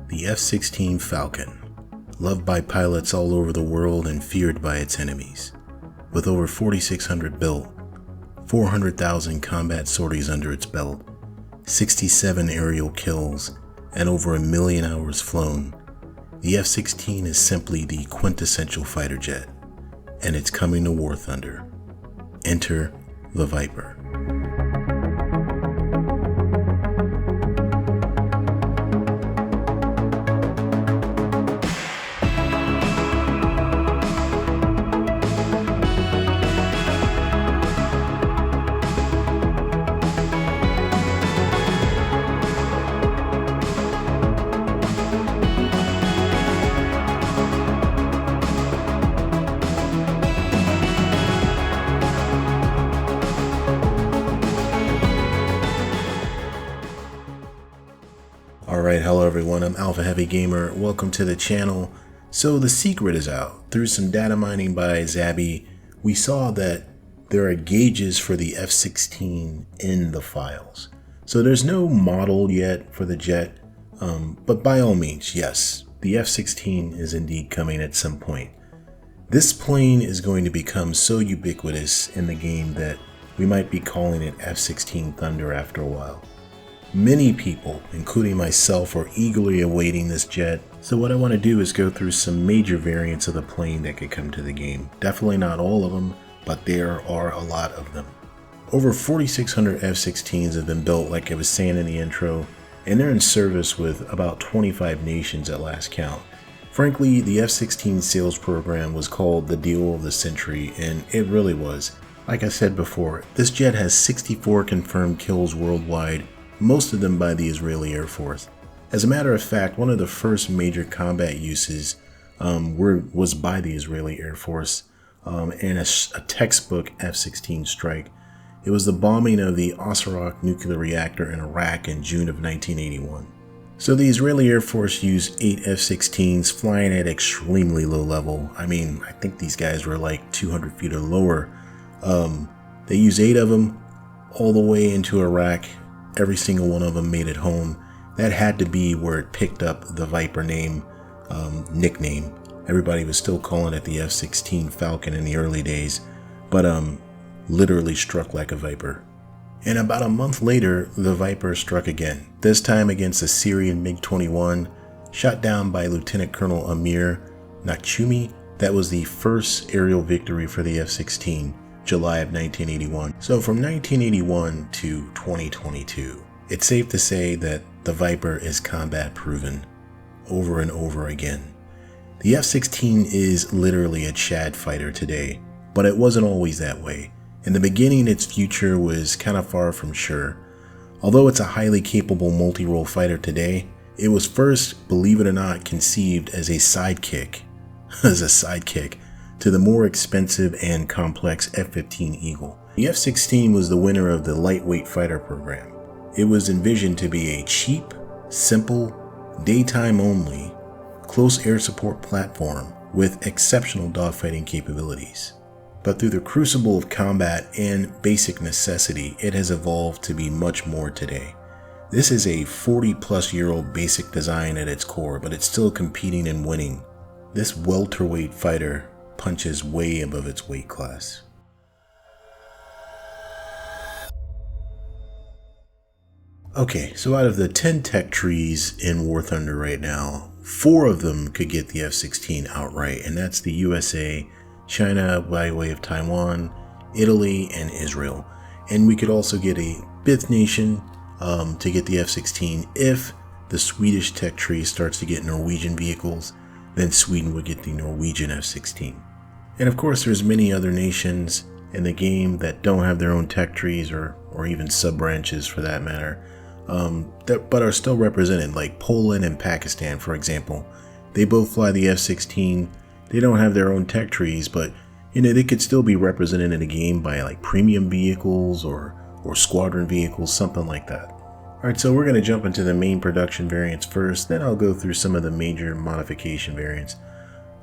the F-16 Falcon, loved by pilots all over the world and feared by its enemies. With over 4,600 built, 400,000 combat sorties under its belt, 67 aerial kills, and over 1 million hours flown, the F-16 is simply the quintessential fighter jet, and it's coming to War Thunder. Enter the Viper. Alright, hello everyone, I'm Alpha Heavy Gamer. Welcome to the channel. So the secret is out. Through some data mining by Zabby, we saw that there are gauges for the F-16 in the files. So there's no model yet for the jet, but by all means, yes, the F-16 is indeed coming at some point. This plane is going to become so ubiquitous in the game that we might be calling it F-16 Thunder after a while. Many people, including myself, are eagerly awaiting this jet, so what I want to do is go through some major variants of the plane that could come to the game. Definitely not all of them, but there are a lot of them. Over 4,600 F-16s have been built, like I was saying in the intro, and they're in service with about 25 nations at last count. Frankly, the F-16 sales program was called the deal of the century, and it really was. Like I said before, this jet has 64 confirmed kills worldwide, most of them by the Israeli Air Force. As a matter of fact, one of the first major combat uses was by the Israeli Air Force in a textbook F-16 strike. It was the bombing of the Osirak nuclear reactor in Iraq in June of 1981. So the Israeli Air Force used 8 F-16s flying at extremely low level. I mean, I think these guys were like 200 feet or lower. They used 8 of them all the way into Iraq. Every single one of them made it home. That had to be where it picked up the Viper nickname. Everybody was still calling it the F-16 Falcon in the early days, but literally struck like a Viper. And about a month later, the Viper struck again, this time against a Syrian MiG-21, shot down by Lieutenant Colonel Amir Nakchumi. That was the first aerial victory for the F-16. July of 1981. So from 1981 to 2022, it's safe to say that the Viper is combat proven over and over again. The F-16 is literally a Chad fighter today, but it wasn't always that way. In the beginning, its future was kind of far from sure. Although it's a highly capable multi-role fighter today, it was first, believe it or not, conceived as a sidekick. To the more expensive and complex F-15 Eagle. The F-16 was the winner of the lightweight fighter program. It was envisioned to be a cheap, simple, daytime only, close air support platform with exceptional dogfighting capabilities. But through the crucible of combat and basic necessity, it has evolved to be much more today. This is a 40-plus-year-old basic design at its core, but it's still competing and winning. This welterweight fighter punches way above its weight class. Okay, so out of the 10 tech trees in War Thunder right now, 4 of them could get the F-16 outright, and that's the USA, China by way of Taiwan, Italy, and Israel. And we could also get a 5th nation to get the F-16 if the Swedish tech tree starts to get Norwegian vehicles. Then Sweden would get the Norwegian F-16. And of course, there's many other nations in the game that don't have their own tech trees or even sub-branches for that matter, but are still represented, like Poland and Pakistan, for example. They both fly the F-16. They don't have their own tech trees, but they could still be represented in the game by like premium vehicles or squadron vehicles, something like that. Alright, so we're going to jump into the main production variants first, then I'll go through some of the major modification variants.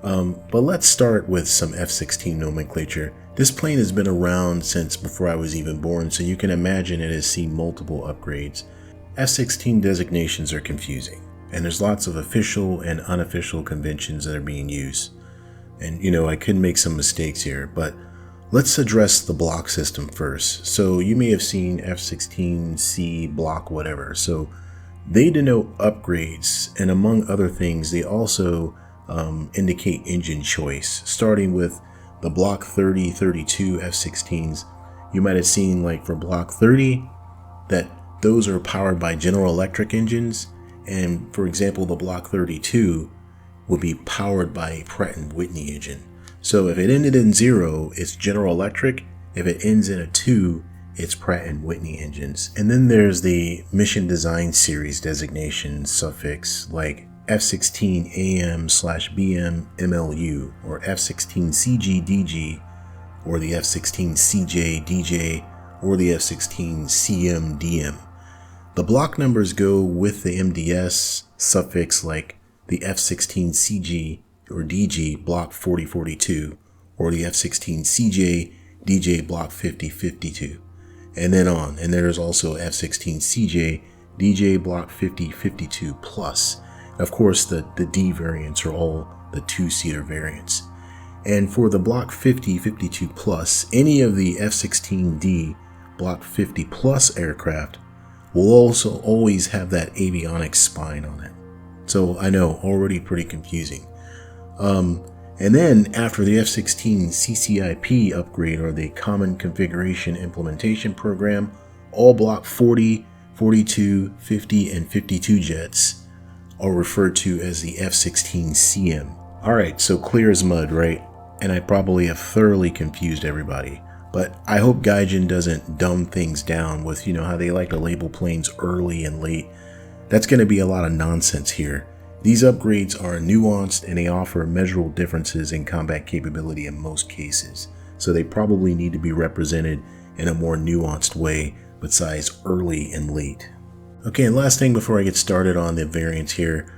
But let's start with some F-16 nomenclature. This plane has been around since before I was even born, so you can imagine it has seen multiple upgrades. F-16 designations are confusing. and there's lots of official and unofficial conventions that are being used. And I could make some mistakes here, but let's address the block system first. So you may have seen F-16C Block, whatever. So they denote upgrades, and among other things, they also indicate engine choice, starting with the Block 30, 32 F-16s. You might have seen, like for Block 30, that those are powered by General Electric engines, and for example, the Block 32 would be powered by a Pratt & Whitney engine. So if it ended in 0, it's General Electric. If it ends in a 2, it's Pratt & Whitney engines. And then there's the Mission Design Series designation suffix, like F-16AM/BM MLU, or F-16CG DG, or the F-16CJ DJ, or the F-16CM DM. The block numbers go with the MDS suffix, like the F-16CG or DG Block 4042, or the F-16CJ DJ Block 5052, and then on. And there's also F-16CJ DJ Block 5052 plus. Of course, the D variants are all the 2-seater variants. And for the Block 5052 plus, any of the F-16D Block 50 plus aircraft will also always have that avionics spine on it. So I know, already pretty confusing. And then after the F-16 CCIP upgrade, or the Common Configuration Implementation Program, all Block 40, 42, 50, and 52 jets are referred to as the F-16CM. Alright, so clear as mud, right? And I probably have thoroughly confused everybody. But I hope Gaijin doesn't dumb things down with, how they like to label planes early and late. That's going to be a lot of nonsense here. These upgrades are nuanced, and they offer measurable differences in combat capability in most cases. So they probably need to be represented in a more nuanced way besides early and late. Okay, and last thing before I get started on the variants here,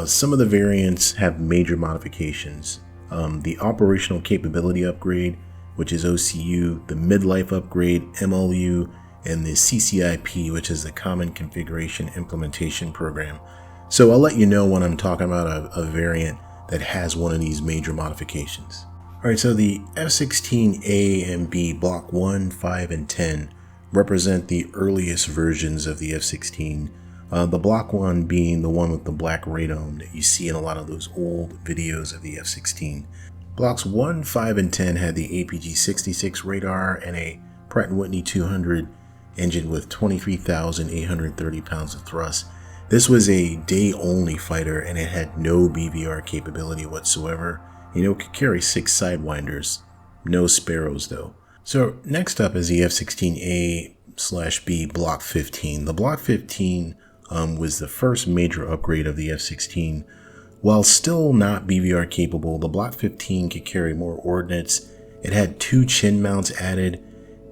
some of the variants have major modifications. The Operational Capability Upgrade, which is OCU, the Midlife Upgrade, MLU, and the CCIP, which is the Common Configuration Implementation Program. So I'll let you know when I'm talking about a variant that has one of these major modifications. Alright, so the F-16A and B Block 1, 5, and 10 represent the earliest versions of the F-16. The Block 1 being the one with the black radome that you see in a lot of those old videos of the F-16. Blocks 1, 5, and 10 had the APG-66 radar and a Pratt & Whitney 200 engine with 23,830 pounds of thrust. This was a day-only fighter, and it had no BVR capability whatsoever. It could carry 6 sidewinders, no Sparrows though. So next up is the F-16A/B Block 15. The Block 15 was the first major upgrade of the F-16. While still not BVR capable, the Block 15 could carry more ordnance. It had 2 chin mounts added.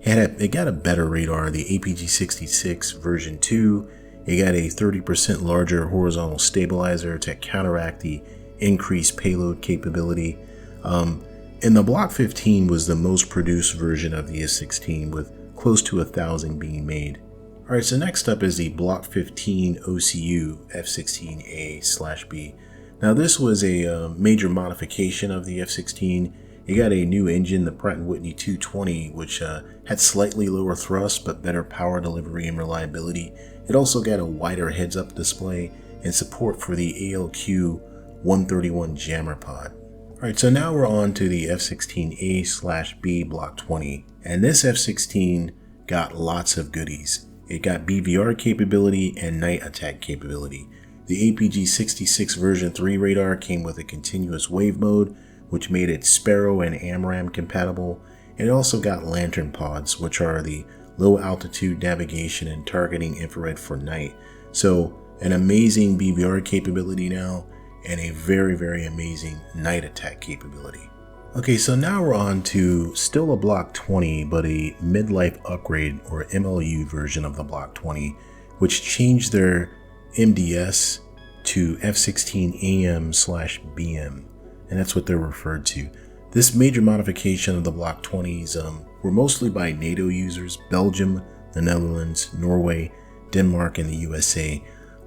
It got a better radar, the APG-66 version 2. It got a 30% larger horizontal stabilizer to counteract the increased payload capability. And the Block 15 was the most produced version of the F-16, with close to 1,000 being made. Alright, so next up is the Block 15 OCU F-16A/B. Now this was a major modification of the F-16. It got a new engine, the Pratt & Whitney 220, which had slightly lower thrust but better power delivery and reliability. It also got a wider heads-up display and support for the ALQ-131 jammer pod. Alright, so now we're on to the F-16A/B Block 20, and this F-16 got lots of goodies. It got BVR capability and night attack capability. The APG-66 version 3 radar came with a continuous wave mode, which made it Sparrow and AMRAAM compatible, and it also got lantern pods, which are the low altitude navigation and targeting infrared for night. So an amazing BVR capability now, and a very, very amazing night attack capability. Okay, so now we're on to still a Block 20, but a midlife upgrade or MLU version of the Block 20, which changed their MDS to F-16AM/BM, and that's what they're referred to. This major modification of the Block 20s were mostly by NATO users: Belgium, the Netherlands, Norway, Denmark, and the USA.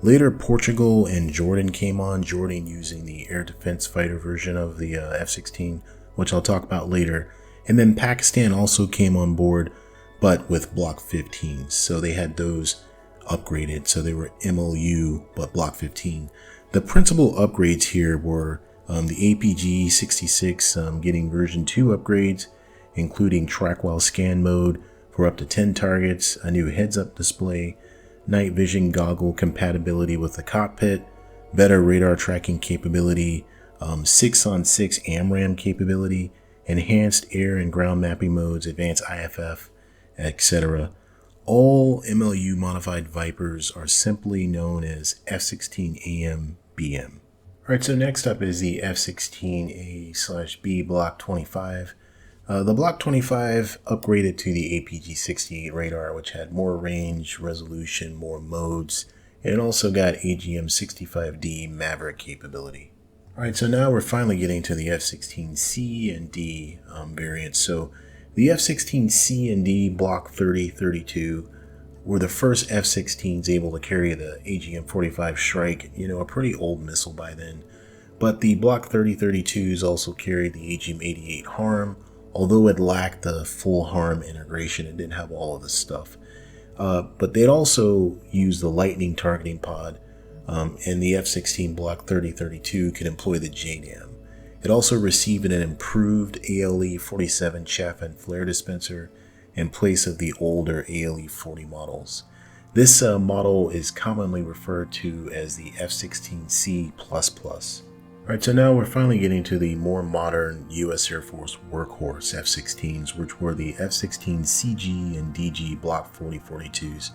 Later, Portugal and Jordan came on, Jordan using the air defense fighter version of the F-16, which I'll talk about later. And then Pakistan also came on board, but with Block 15s. So they had those upgraded. So they were MLU, but Block 15. The principal upgrades here were the APG-66 getting version 2 upgrades, including track while scan mode for up to 10 targets, a new heads-up display, night vision goggle compatibility with the cockpit, better radar tracking capability, 6-on-6 AMRAAM capability, enhanced air and ground mapping modes, advanced IFF, etc. All MLU modified Vipers are simply known as F-16AM BM. Alright, so next up is the F-16A/B Block 25. The Block 25 upgraded to the APG-68 radar, which had more range, resolution, more modes, and it also got AGM-65D Maverick capability. Alright, so now we're finally getting to the F-16C and D variants. So the F-16C and D Block 30-32 were the first F-16s able to carry the AGM-45 Shrike, a pretty old missile by then. But the Block 30-32s also carried the AGM-88 HARM, although it lacked the full HARM integration. It didn't have all of this stuff. But they'd also used the Lightning targeting pod, and the F-16 Block 30-32 could employ the JDAM. It also received an improved ALE-47 chaff and flare dispenser in place of the older ALE-40 models. This model is commonly referred to as the F-16C++. Alright, so now we're finally getting to the more modern U.S. Air Force workhorse F-16s, which were the F-16CG and DG Block 40-42s.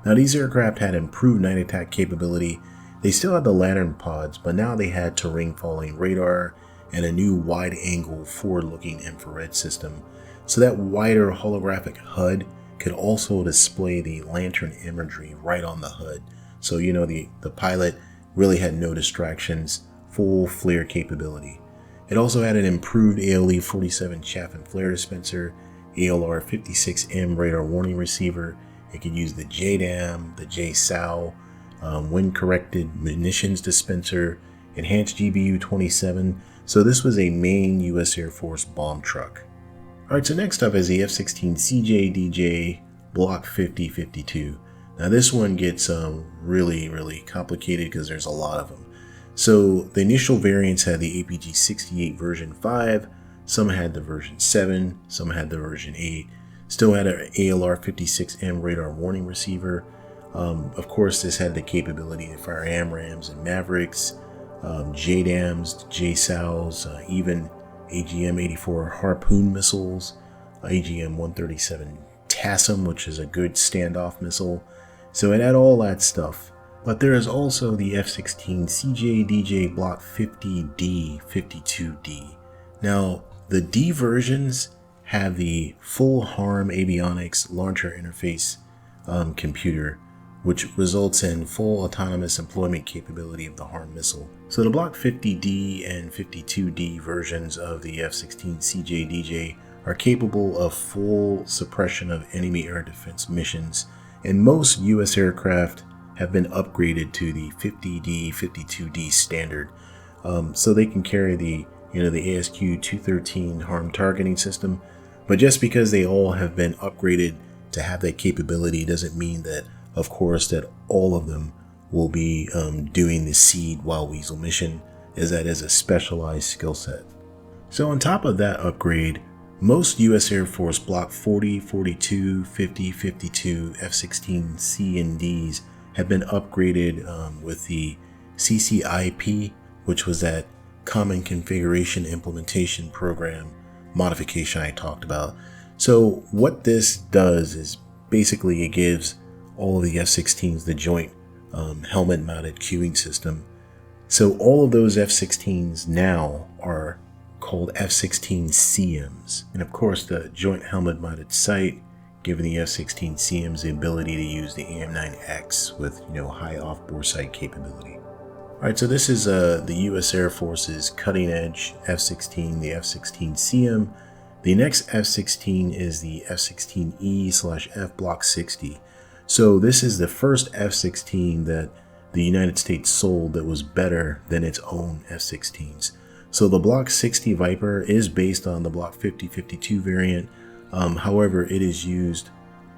Now these aircraft had improved night attack capability. They still had the lantern pods, but now they had terrain following radar and a new wide-angle forward-looking infrared system. So that wider holographic HUD could also display the lantern imagery right on the HUD. So the pilot really had no distractions, full flare capability. It also had an improved ALE-47 chaff and flare dispenser, ALR-56M radar warning receiver. It could use the JDAM, the JSOW, wind-corrected munitions dispenser, enhanced GBU-27. So this was a main U.S. Air Force bomb truck. Alright, so next up is the F-16CJ/DJ Block 50-52. Now this one gets really complicated because there's a lot of them. So the initial variants had the APG-68 version 5, some had the version 7, some had the version 8, still had an ALR-56M radar warning receiver. Of course, this had the capability to fire AMRAAMs and Mavericks, JDAMs, JSOWs, even AGM-84 Harpoon missiles, AGM-137 TASM, which is a good standoff missile. So it had all that stuff. But there is also the F-16CJ/DJ Block 50D, 52D. Now, the D versions have the full HARM avionics launcher interface computer, which results in full autonomous employment capability of the HARM missile. So the Block 50D and 52D versions of the F-16CJ/DJ are capable of full suppression of enemy air defense missions, and most U.S. aircraft have been upgraded to the 50D, 52D standard. So they can carry the ASQ-213 HARM targeting system, but just because they all have been upgraded to have that capability doesn't mean that, of course, that all of them will be doing the SEAD Wild Weasel mission, as that is a specialized skill set. So on top of that upgrade, most U.S. Air Force Block 40, 42, 50, 52 F-16C and Ds have been upgraded with the CCIP, which was that Common Configuration Implementation Program modification I talked about. So what this does is basically it gives all of the F-16s the joint helmet-mounted queuing system. So all of those F-16s now are called F-16 CMs. And of course the joint helmet-mounted sight giving the F-16 CMs the ability to use the AIM-9X with high off-bore sight capability. Alright, so this is the U.S. Air Force's cutting-edge F-16, the F-16 CM. The next F-16 is the F-16E/F Block 60. So this is the first F-16 that the United States sold that was better than its own F-16s. So the Block 60 Viper is based on the Block 50-52 variant. However, it is used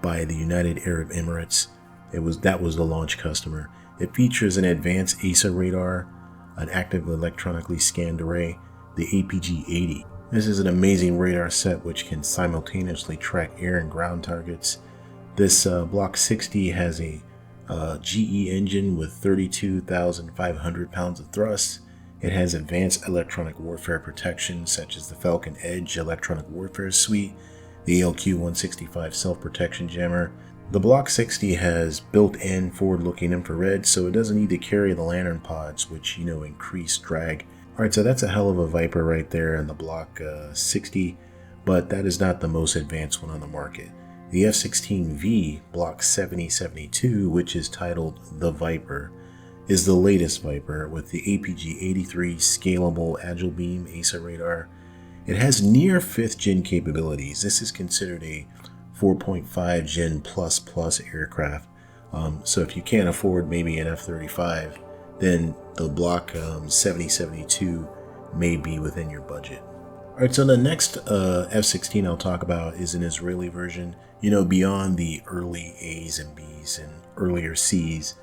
by the United Arab Emirates. That was the launch customer. It features an advanced ASA radar, an active electronically scanned array, the APG-80. This is an amazing radar set which can simultaneously track air and ground targets. This Block 60 has a GE engine with 32,500 pounds of thrust. It has advanced electronic warfare protection such as the Falcon Edge electronic warfare suite, the ALQ-165 self-protection jammer. The Block 60 has built-in forward-looking infrared, so it doesn't need to carry the lantern pods, which, increase drag. Alright, so that's a hell of a Viper right there in the Block 60, but that is not the most advanced one on the market. The F-16V Block 7072, which is titled the Viper, is the latest Viper with the APG-83 scalable agile beam ASA radar. It has near 5th gen capabilities. This is considered a 4.5 gen plus aircraft. So if you can't afford maybe an F-35, then the Block 7072 may be within your budget. Alright, so the next F-16 I'll talk about is an Israeli version. Beyond the early A's and B's and earlier C's,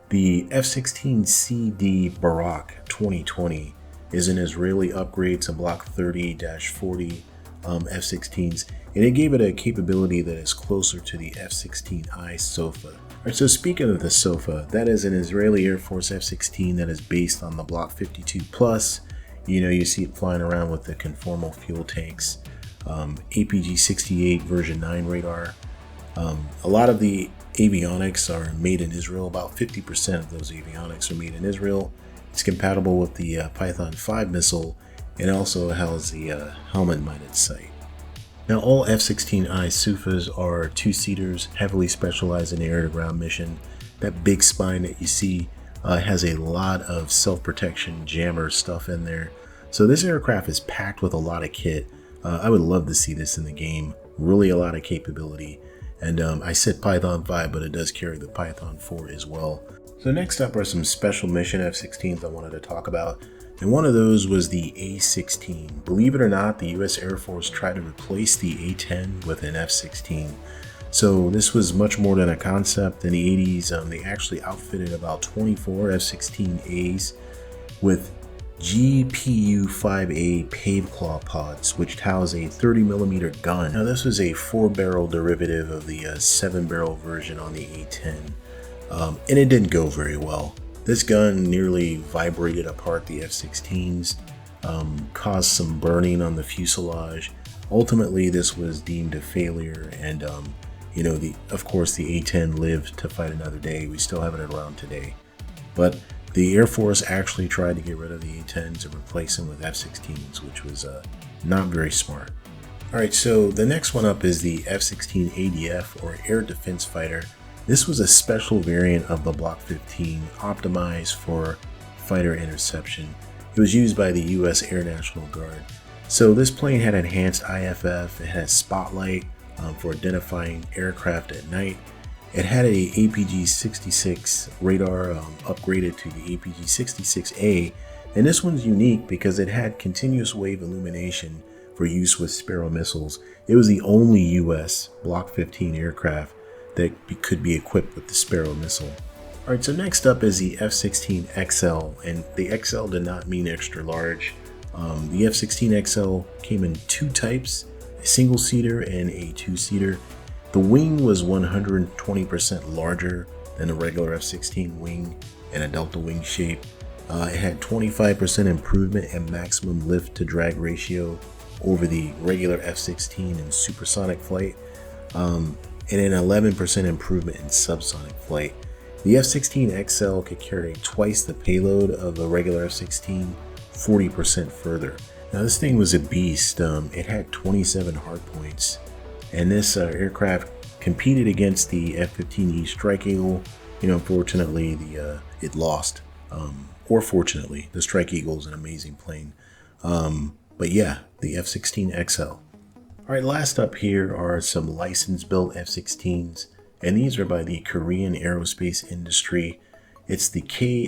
the F-16CD Barak 2020 is an Israeli upgrade to Block 30-40 F-16s, and it gave it a capability that is closer to the F-16I Sufa. Alright, so speaking of the Sufa, that is an Israeli Air Force F-16 that is based on the Block 52+. You see it flying around with the conformal fuel tanks, APG-68 version 9 radar. A lot of the avionics are made in Israel. About 50% of those avionics are made in Israel. It's compatible with the Python 5 missile, and also has the helmet-mounted sight. Now, all F-16I Sufas are two-seaters, heavily specialized in air-to-ground mission. That big spine that you see has a lot of self-protection jammer stuff in there. So this aircraft is packed with a lot of kit. I would love to see this in the game. Really a lot of capability. And I said Python 5, but it does carry the Python 4 as well. So next up are some special mission F-16s I wanted to talk about. And one of those was the A-16. Believe it or not, the US Air Force tried to replace the A-10 with an F-16. So this was much more than a concept. In the 80s, they actually outfitted about 24 F-16As with GPU-5A pave claw pods, which house a 30mm gun. Now this was a 4-barrel derivative of the 7-barrel version on the A-10, and it didn't go very well. This gun nearly vibrated apart the F-16s, caused some burning on the fuselage. Ultimately, this was deemed a failure, and of course the A-10 lived to fight another day. We still have it around today. But the Air Force actually tried to get rid of the A-10s and replace them with F-16s, which was not very smart. Alright, so the next one up is the F-16 ADF, or Air Defense Fighter. This was a special variant of the Block 15, optimized for fighter interception. It was used by the US Air National Guard. So this plane had enhanced IFF, it had spotlight for identifying aircraft at night. It had a APG-66 radar upgraded to the APG-66A, and this one's unique because it had continuous wave illumination for use with Sparrow missiles. It was the only US Block 15 aircraft that could be equipped with the Sparrow missile. Alright, so next up is the F-16XL, and the XL did not mean extra large. The F-16XL came in two types, a single-seater and a two-seater. The wing was 120% larger than the regular F-16 wing and a delta wing shape. It had 25% improvement in maximum lift to drag ratio over the regular F-16 in supersonic flight, and an 11% improvement in subsonic flight. The F-16XL could carry twice the payload of the regular F-16, 40% further. Now this thing was a beast. It had 27 hardpoints, and this aircraft competed against the F-15E Strike Eagle. Unfortunately, it lost. Or fortunately, the Strike Eagle is an amazing plane. But yeah, the F-16XL. Alright, last up here are some license-built F-16s, and these are by the Korean aerospace industry. It's the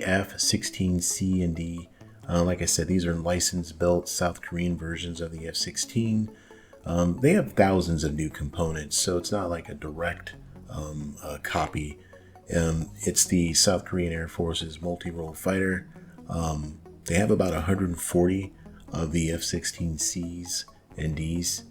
F-16C and D. Like I said, these are licensed built South Korean versions of the F-16. They have thousands of new components, so it's not like a direct copy. It's the South Korean Air Force's multi-role fighter. They have about 140 of the F-16Cs and Ds,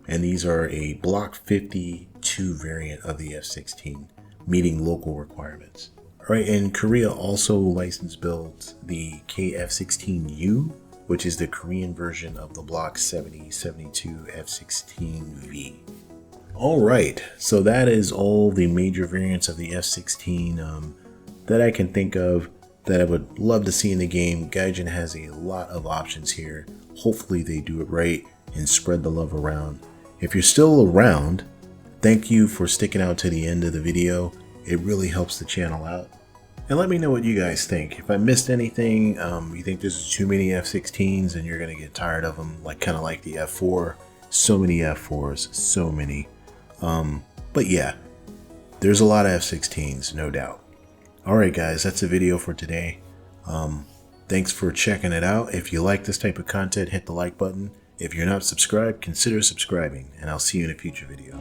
and these are a Block 52 variant of the F-16, meeting local requirements. All right, and Korea also license builds the F-16U, which is the Korean version of the Block 7072 F-16V. All right, so that is all the major variants of the F-16 that I can think of that I would love to see in the game. Gaijin has a lot of options here. Hopefully they do it right and spread the love around. If you're still around, thank you for sticking out to the end of the video. It really helps the channel out. And let me know what you guys think. If I missed anything, you think this is too many F-16s and you're gonna get tired of them, like kind of like the F-4. So many F-4s, so many. But yeah, there's a lot of F-16s, no doubt. Alright guys, that's the video for today. Thanks for checking it out. If you like this type of content, hit the like button. If you're not subscribed, consider subscribing, and I'll see you in a future video.